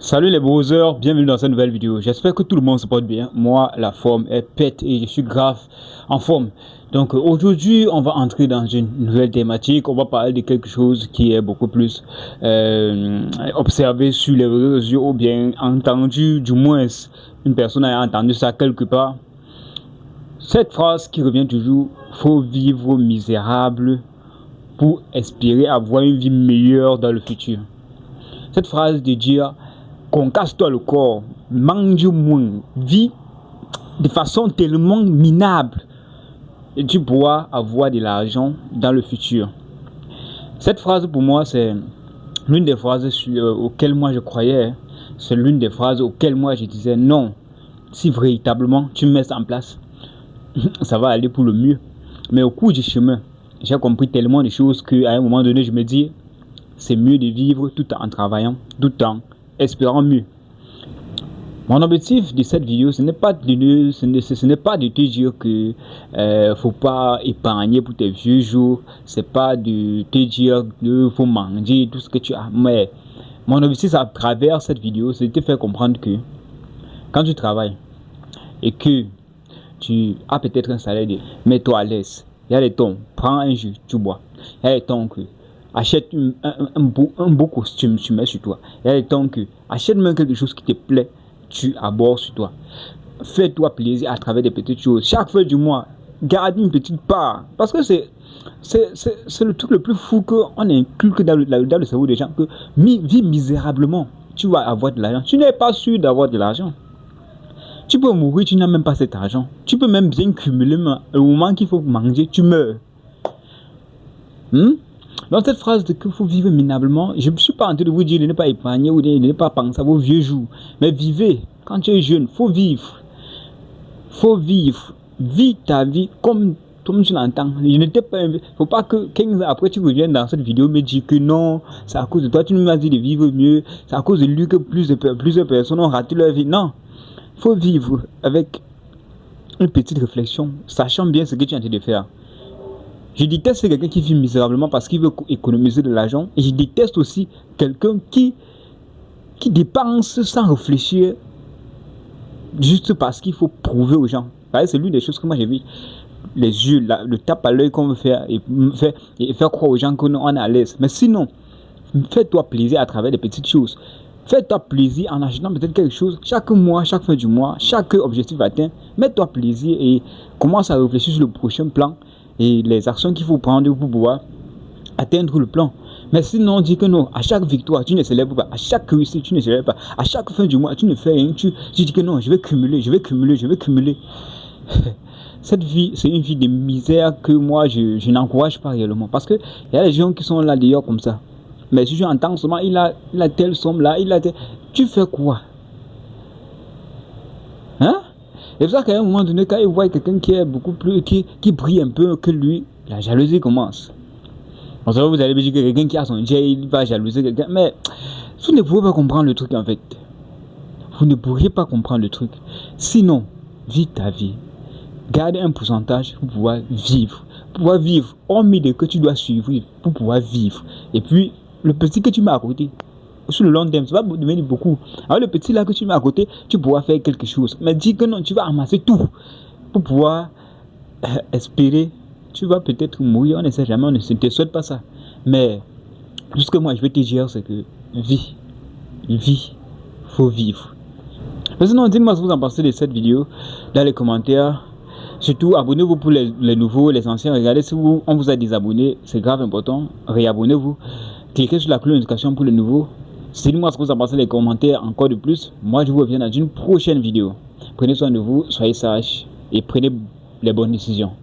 Salut les browsers, bienvenue dans cette nouvelle vidéo. J'espère que tout le monde se porte bien. Moi, la forme est pète et je suis grave en forme. Donc aujourd'hui, on va entrer dans une nouvelle thématique. On va parler de quelque chose qui est beaucoup plus observé sur les réseaux sociaux ou bien entendu, du moins une personne a entendu ça quelque part. Cette phrase qui revient toujours, faut vivre misérable pour espérer avoir une vie meilleure dans le futur. Cette phrase de dire qu'on casse-toi le corps, mange moins, vis de façon tellement minable et tu pourras avoir de l'argent dans le futur. Cette phrase pour moi c'est l'une des phrases auxquelles moi je croyais, c'est l'une des phrases auxquelles moi je disais non, si véritablement tu mets ça en place, ça va aller pour le mieux. Mais au cours du chemin, j'ai compris tellement de choses qu'à un moment donné je me dis c'est mieux de vivre tout en travaillant, tout en espérant mieux. Mon objectif de cette vidéo, ce n'est pas de te dire que faut pas épargner pour tes vieux jours, c'est pas de te dire qu'il faut manger tout ce que tu as. Mais mon objectif à travers cette vidéo, c'est de te faire comprendre que quand tu travailles et que tu as peut-être un salaire de mets-toi à l'aise. Il y a des temps, prends un jus, tu bois. Il y a des temps que achète un beau costume, tu mets sur toi. Il y a des temps que achète même quelque chose qui te plaît, tu abordes sur toi. Fais-toi plaisir à travers des petites choses. Chaque fin du mois, garde une petite part. Parce que c'est le truc le plus fou qu'on inculque dans le cerveau des gens. Que vis misérablement, tu vas avoir de l'argent. Tu n'es pas sûr d'avoir de l'argent. Tu peux mourir, tu n'as même pas cet argent. Tu peux même bien cumuler, mais au moment qu'il faut manger, tu meurs. Dans cette phrase de qu'il faut vivre minablement, je ne suis pas en train de vous dire de ne pas épargner ou de ne pas penser à vos vieux jours. Mais vivez. Quand tu es jeune, il faut vivre. Faut vivre. Vis ta vie comme tu l'entends. Il ne faut pas que 15 ans après tu reviennes dans cette vidéo me dire que non, c'est à cause de toi, tu m'as dit de vivre mieux. C'est à cause de lui que plusieurs personnes ont raté leur vie. Non. Il faut vivre avec une petite réflexion, sachant bien ce que tu es en train de faire. Je déteste quelqu'un qui vit misérablement parce qu'il veut économiser de l'argent. Et je déteste aussi quelqu'un qui dépense sans réfléchir juste parce qu'il faut prouver aux gens. C'est l'une des choses que moi j'ai vu. Les yeux, le tape à l'œil qu'on veut faire et faire croire aux gens qu'on est à l'aise. Mais sinon, fais-toi plaisir à travers des petites choses. Fais-toi plaisir en achetant peut-être quelque chose chaque mois, chaque fin du mois, chaque objectif atteint. Mets-toi plaisir et commence à réfléchir sur le prochain plan et les actions qu'il faut prendre pour pouvoir atteindre le plan. Mais sinon, on dit que non, à chaque victoire, tu ne célèbres pas, à chaque réussite, tu ne célèbres pas, à chaque fin du mois, tu ne fais rien, tu dis que non, je vais cumuler, je vais cumuler, je vais cumuler. Cette vie, c'est une vie de misère que moi, je n'encourage pas réellement. Parce qu'il y a des gens qui sont là d'ailleurs comme ça. Mais si tu entends seulement, il a telle somme là, tu fais quoi? Hein? Et c'est ça qu'à un moment donné, quand il voit quelqu'un qui est beaucoup plus, qui brille un peu que lui, la jalousie commence. En ce moment, vous allez me dire que quelqu'un qui a son jet, il va jalouser quelqu'un. Mais vous ne pouvez pas comprendre le truc en fait. Vous ne pourriez pas comprendre le truc. Sinon, vis ta vie. Garde un pourcentage pour pouvoir vivre. Pour pouvoir vivre, hormis de que tu dois suivre, pour pouvoir vivre. Et puis, le petit que tu mets à côté, sur le long terme, ça va devenir beaucoup. Alors le petit là que tu mets à côté, tu pourras faire quelque chose. Mais dis que non, tu vas amasser tout pour pouvoir espérer. Tu vas peut-être mourir, on ne sait jamais, on ne te souhaite pas ça. Mais tout ce que moi je vais te dire, c'est que vis, faut vivre. Mais sinon, dites-moi ce que vous en pensez de cette vidéo dans les commentaires. Surtout, abonnez-vous pour les nouveaux, les anciens. Regardez si on vous a désabonné, c'est grave important. Réabonnez-vous. Cliquez sur la cloche de notification pour le nouveau. Dites-moi ce que vous en pensez dans les commentaires encore de plus. Moi, je vous reviens dans une prochaine vidéo. Prenez soin de vous, soyez sages et prenez les bonnes décisions.